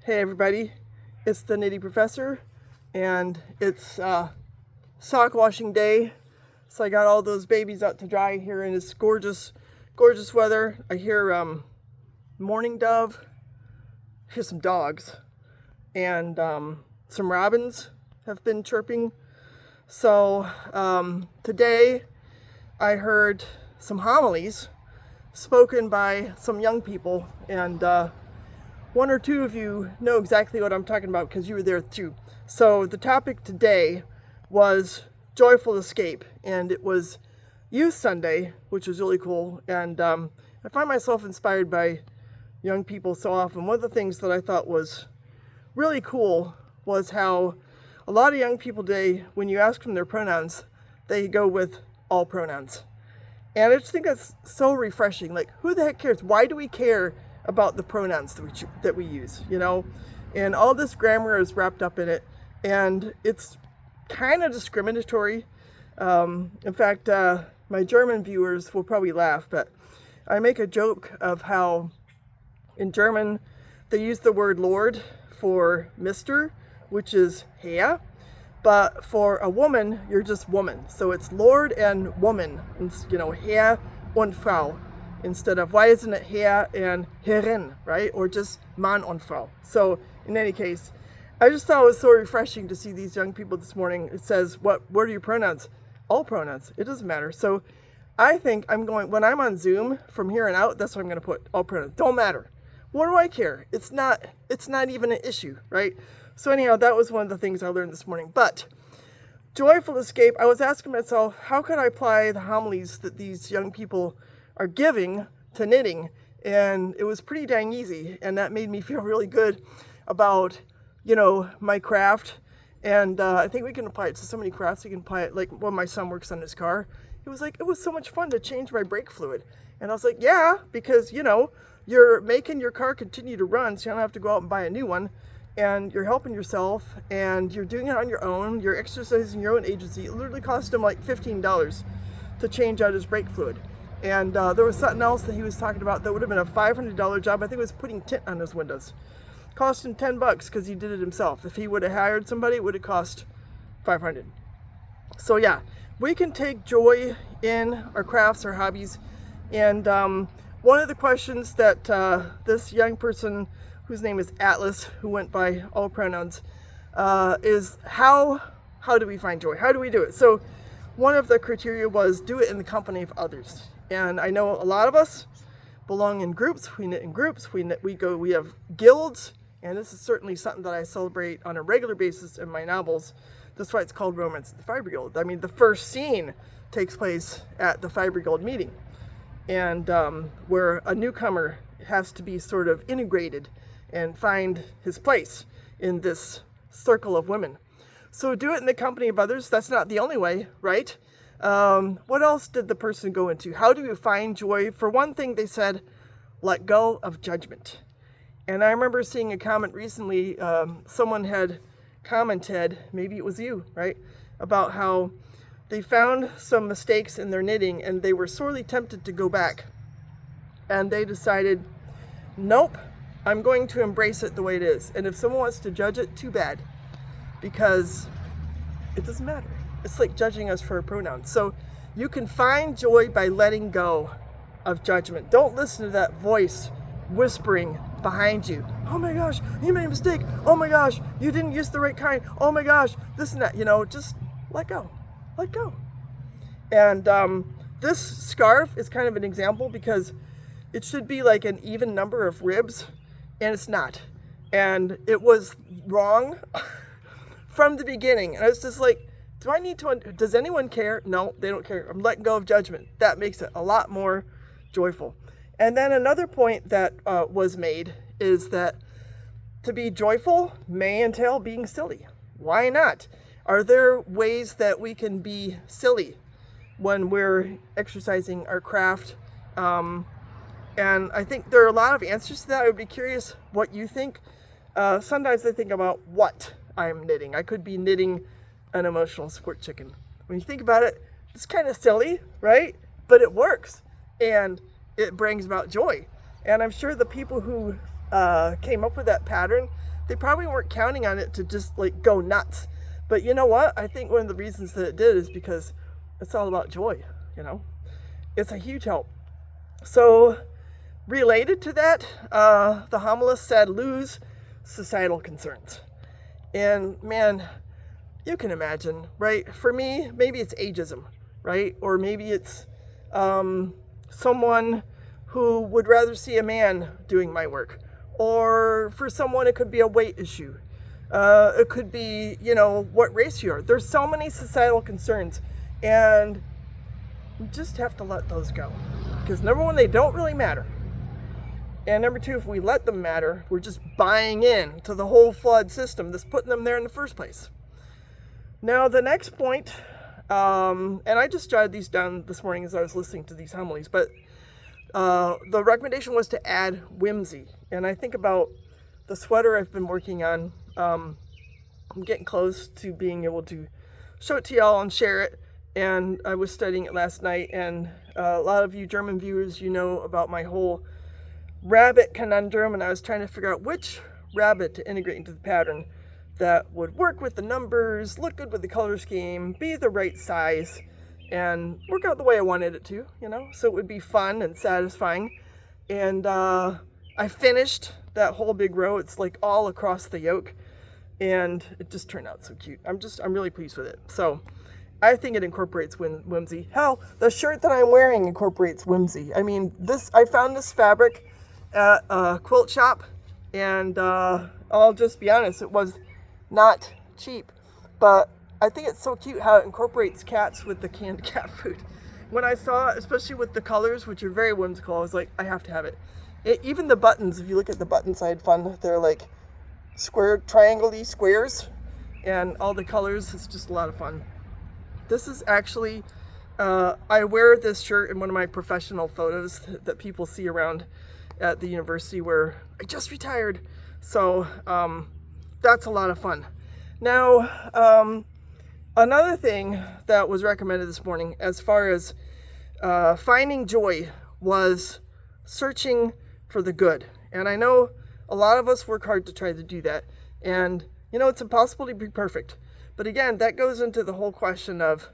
Hey everybody, it's the Nitty Professor, and it's sock washing day, so I got all those babies out to dry here in this gorgeous, gorgeous weather. I hear mourning dove, I hear some dogs, and some robins have been chirping. So today I heard some homilies spoken by some young people, and one or two of you know exactly what I'm talking about because you were there too. So the topic today was joyful escape, and it was Youth Sunday, which was really cool. And I find myself inspired by young people so often. One of the things that I thought was really cool was how a lot of young people today, when you ask them their pronouns, they go with all pronouns. And I just think that's so refreshing. Like, who the heck cares? Why do we care about the pronouns that we use, you know? And all this grammar is wrapped up in it, and it's kind of discriminatory. In fact, my German viewers will probably laugh, but I make a joke of how in German they use the word Lord for Mr., which is Herr, but for a woman, you're just woman. So it's Lord and woman, you know, Herr und Frau. Instead of, why isn't it Herr and Herrin, right? Or just Mann und Frau. So in any case, I just thought it was so refreshing to see these young people this morning. It says, what are your pronouns? All pronouns. It doesn't matter. So I think when I'm on Zoom from here on out, that's what I'm going to put, all pronouns. Don't matter. What do I care? It's not even an issue, right? So anyhow, that was one of the things I learned this morning. But joyful escape, I was asking myself, how could I apply the homilies that these young people are giving to knitting? And it was pretty dang easy, and that made me feel really good about, you know, my craft. And I think we can apply it to so many crafts. We can apply it, like when my son works on his car, it was so much fun to change my brake fluid. And I was like, yeah, because, you know, you're making your car continue to run, so you don't have to go out and buy a new one, and you're helping yourself, and you're doing it on your own. You're exercising your own agency. It literally cost him like $15 to change out his brake fluid. And there was something else that he was talking about that would have been a $500 job. I think it was putting tint on his windows. Cost him $10 because he did it himself. If he would have hired somebody, it would have cost $500. So yeah, we can take joy in our crafts, our hobbies. And one of the questions that this young person, whose name is Atlas, who went by all pronouns, is how do we find joy? How do we do it? So one of the criteria was do it in the company of others. And I know a lot of us belong in groups. We knit in groups. We have guilds, and this is certainly something that I celebrate on a regular basis in my novels. That's why it's called Romance at the Fiber Guild. I mean, the first scene takes place at the Fiber Guild meeting, and where a newcomer has to be sort of integrated and find his place in this circle of women. So do it in the company of others. That's not the only way, right? What else did the person go into? How do you find joy? For one thing, they said, let go of judgment. And I remember seeing a comment recently, someone had commented, maybe it was you, right? About how they found some mistakes in their knitting and they were sorely tempted to go back. And they decided, nope, I'm going to embrace it the way it is. And if someone wants to judge it, too bad. Because it doesn't matter. It's like judging us for a pronoun. So you can find joy by letting go of judgment. Don't listen to that voice whispering behind you. Oh my gosh, you made a mistake. Oh my gosh, you didn't use the right kind. Oh my gosh, this and that. You know, just let go. Let go. And this scarf is kind of an example because it should be like an even number of ribs, and it's not. And it was wrong from the beginning. And I was just like, does anyone care? No, they don't care. I'm letting go of judgment. That makes it a lot more joyful. And then another point that was made is that to be joyful may entail being silly. Why not? Are there ways that we can be silly when we're exercising our craft? And I think there are a lot of answers to that. I would be curious what you think. Sometimes I think about what I'm knitting. I could be knitting an emotional squirt chicken. When you think about it, it's kind of silly, right? But it works, and it brings about joy. And I'm sure the people who came up with that pattern, they probably weren't counting on it to just like go nuts. But you know what? I think one of the reasons that it did is because it's all about joy, you know? It's a huge help. So related to that, the homilist said, lose societal concerns. And man, you can imagine, right? For me, maybe it's ageism, right? Or maybe it's someone who would rather see a man doing my work. Or for someone, it could be a weight issue. It could be, you know, what race you are. There's so many societal concerns, and we just have to let those go. Because number one, they don't really matter. And number two, if we let them matter, we're just buying in to the whole flood system that's putting them there in the first place. Now, the next point, and I just jotted these down this morning as I was listening to these homilies, but the recommendation was to add whimsy. And I think about the sweater I've been working on. I'm getting close to being able to show it to y'all and share it. And I was studying it last night, and a lot of you German viewers, you know about my whole rabbit conundrum, and I was trying to figure out which rabbit to integrate into the pattern that would work with the numbers, look good with the color scheme, be the right size, and work out the way I wanted it to, you know, so it would be fun and satisfying. And I finished that whole big row. It's like all across the yoke, and it just turned out so cute. I'm really pleased with it. So I think it incorporates whimsy. Hell, the shirt that I'm wearing incorporates whimsy. I mean, I found this fabric at a quilt shop, and I'll just be honest, it was not cheap, but I think it's so cute how it incorporates cats with the canned cat food. When I saw it, especially with the colors, which are very whimsical, I was like, I have to have it. Even the buttons, if you look at the buttons, I had fun. They're like square, triangle-y squares, and all the colors. It's just a lot of fun. This is actually, I wear this shirt in one of my professional photos that people see around at the university where I just retired. So that's a lot of fun. Now, another thing that was recommended this morning as far as finding joy was searching for the good. And I know a lot of us work hard to try to do that. And, you know, it's impossible to be perfect. But again, that goes into the whole question of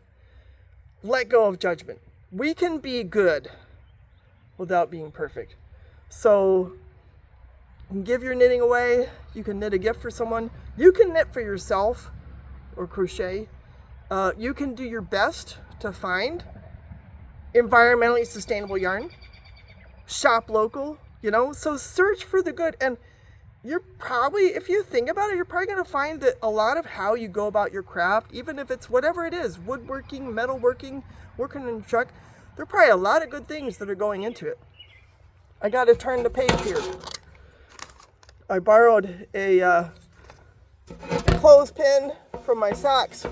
let go of judgment. We can be good without being perfect. So you can give your knitting away. You can knit a gift for someone. You can knit for yourself or crochet. You can do your best to find environmentally sustainable yarn. Shop local, you know, so search for the good. And you're probably, if you think about it, you're probably going to find that a lot of how you go about your craft, even if it's whatever it is, woodworking, metalworking, working in a truck, there are probably a lot of good things that are going into it. I got to turn the page here. I borrowed a clothespin from my socks.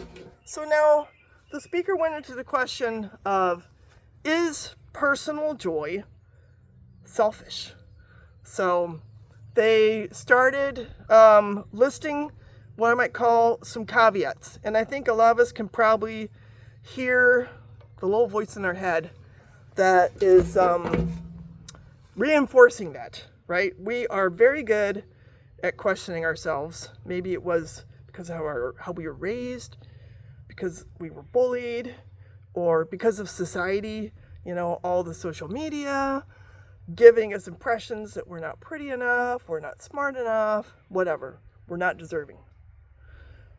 So now the speaker went into the question of, is personal joy selfish? So they started listing what I might call some caveats. And I think a lot of us can probably hear the little voice in our head that is reinforcing that, right? We are very good at questioning ourselves. Maybe it was because of how we were raised, because we were bullied, or because of society, you know, all the social media, giving us impressions that we're not pretty enough, we're not smart enough, whatever, we're not deserving.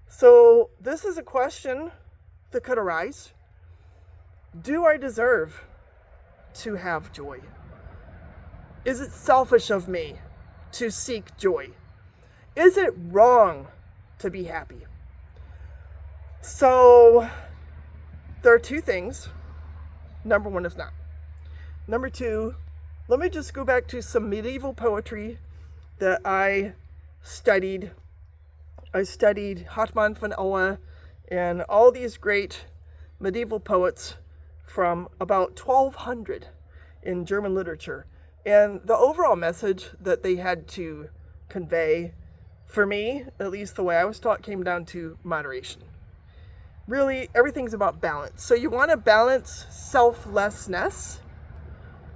So this is a question that could arise. Do I deserve to have joy? Is it selfish of me to seek joy? Is it wrong to be happy? So there are two things. Number one is not. Number two, let me just go back to some medieval poetry that I studied. I studied Hartmann von Owe and all these great medieval poets from about 1200 in German literature. And the overall message that they had to convey, for me, at least the way I was taught, came down to moderation. Really, everything's about balance. So you want to balance selflessness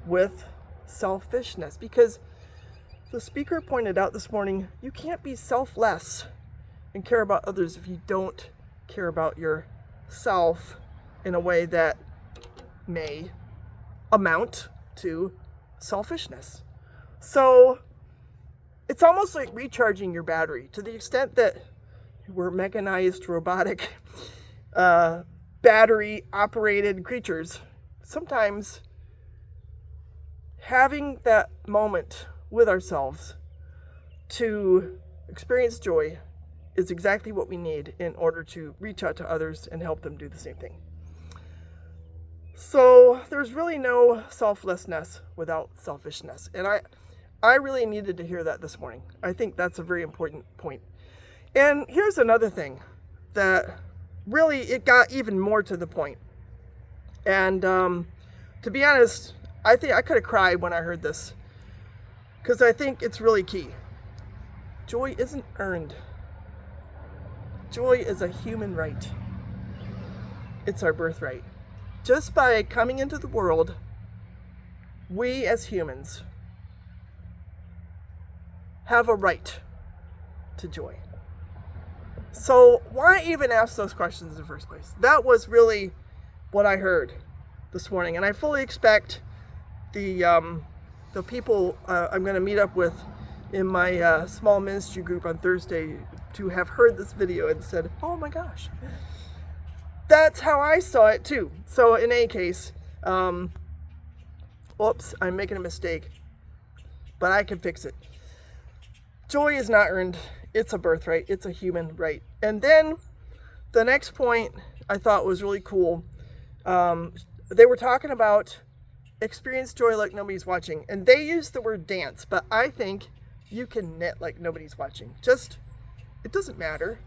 with selfishness, because The speaker pointed out this morning, you can't be selfless and care about others if you don't care about yourself in a way that may amount to selfishness. So it's almost like recharging your battery to the extent that we're mechanized, robotic, battery operated creatures. Sometimes having that moment with ourselves to experience joy is exactly what we need in order to reach out to others and help them do the same thing. So there's really no selflessness without selfishness. And I really needed to hear that this morning. I think that's a very important point. And here's another thing that really, it got even more to the point. And to be honest, I think I could have cried when I heard this, because I think it's really key. Joy isn't earned. Joy is a human right. It's our birthright. Just by coming into the world, we as humans have a right to joy. So why even ask those questions in the first place? That was really what I heard this morning. And I fully expect the people I'm going to meet up with in my small ministry group on Thursday to have heard this video and said, oh my gosh, that's how I saw it too. So in any case, oops, I'm making a mistake, but I can fix it. Joy is not earned. It's a birthright. It's a human right. And then the next point I thought was really cool. They were talking about experience joy like nobody's watching. And they used the word dance, but I think you can knit like nobody's watching. It doesn't matter.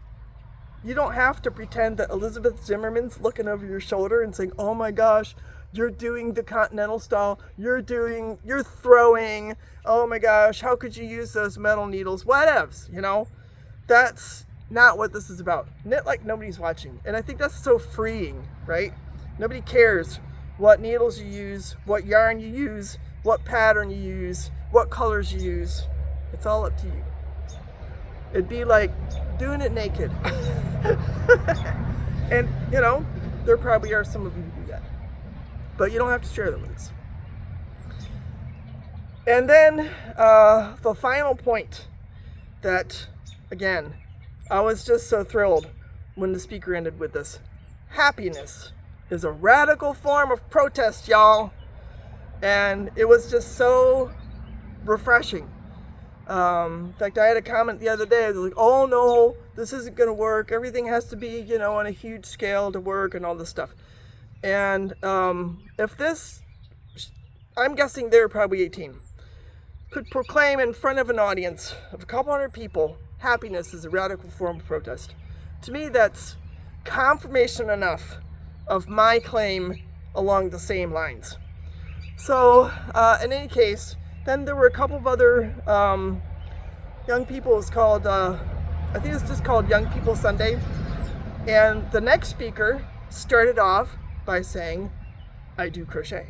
You don't have to pretend that Elizabeth Zimmerman's looking over your shoulder and saying, oh my gosh, you're doing the continental style. You're throwing. Oh my gosh, how could you use those metal needles? Whatevs, That's not what this is about. Knit like nobody's watching. And I think that's so freeing, right? Nobody cares what needles you use, what yarn you use, what pattern you use, what colors you use. It's all up to you. It'd be like doing it naked. And, there probably are some of you who do that. But you don't have to share them with us. And then the final point that, again, I was just so thrilled when the speaker ended with this. Happiness is a radical form of protest, y'all. And it was just so refreshing. In fact, I had a comment the other day. I was like, oh no, this isn't going to work. Everything has to be, on a huge scale to work and all this stuff. And if this, I'm guessing they were probably 18, could proclaim in front of an audience of a couple hundred people, happiness is a radical form of protest. To me, that's confirmation enough of my claim along the same lines. So, in any case, then there were a couple of other young people. It was called, I think it's just called Young People Sunday. And the next speaker started off by saying, I do crochet.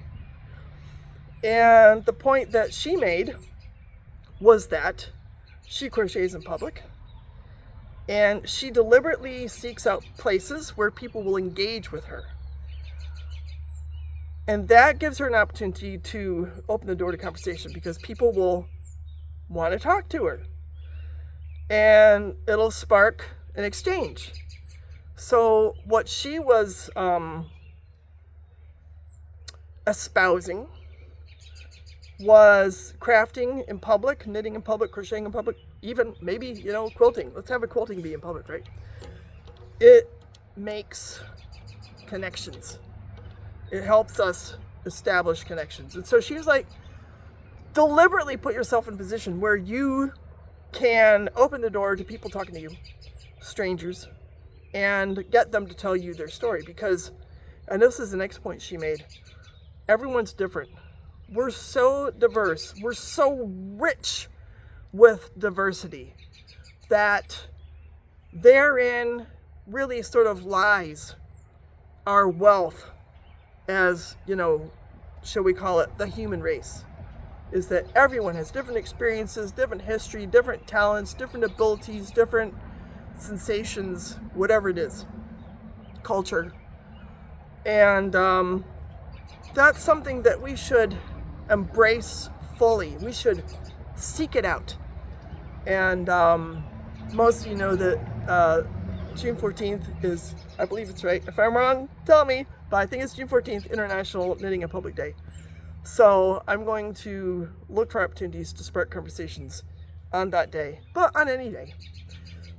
And the point that she made was that she crochets in public. And she deliberately seeks out places where people will engage with her. And that gives her an opportunity to open the door to conversation because people will want to talk to her. And it'll spark an exchange. So what she was espousing was crafting in public, knitting in public, crocheting in public, even maybe, quilting. Let's have a quilting bee in public, right? It makes connections. It helps us establish connections. And so she was like, deliberately put yourself in a position where you can open the door to people talking to you, strangers, and get them to tell you their story. Because, and this is the next point she made, everyone's different. We're so diverse. We're so rich with diversity that therein really sort of lies our wealth as, shall we call it, the human race. is that everyone has different experiences, different history, different talents, different abilities, different sensations, whatever it is, culture. And that's something that we should embrace fully. We should seek it out. And most of you know that June 14th is, I believe it's right. If I'm wrong, tell me. But I think it's June 14th, International Knitting and Public Day. So I'm going to look for opportunities to spark conversations on that day, but on any day.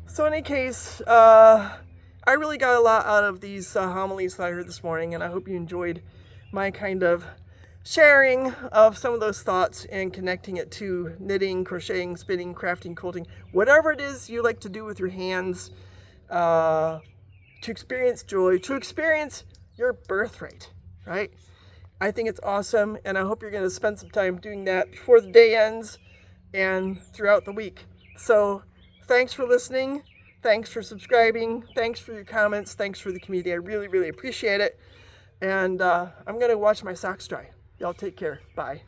So in any case, I really got a lot out of these homilies that I heard this morning, and I hope you enjoyed my kind of sharing of some of those thoughts and connecting it to knitting, crocheting, spinning, crafting, quilting, whatever it is you like to do with your hands, to experience joy, to experience your birthright, right? I think it's awesome, and I hope you're going to spend some time doing that before the day ends and throughout the week. So thanks for listening. Thanks for subscribing. Thanks for your comments. Thanks for the community. I really, really appreciate it. And I'm going to watch my socks dry. Y'all take care. Bye.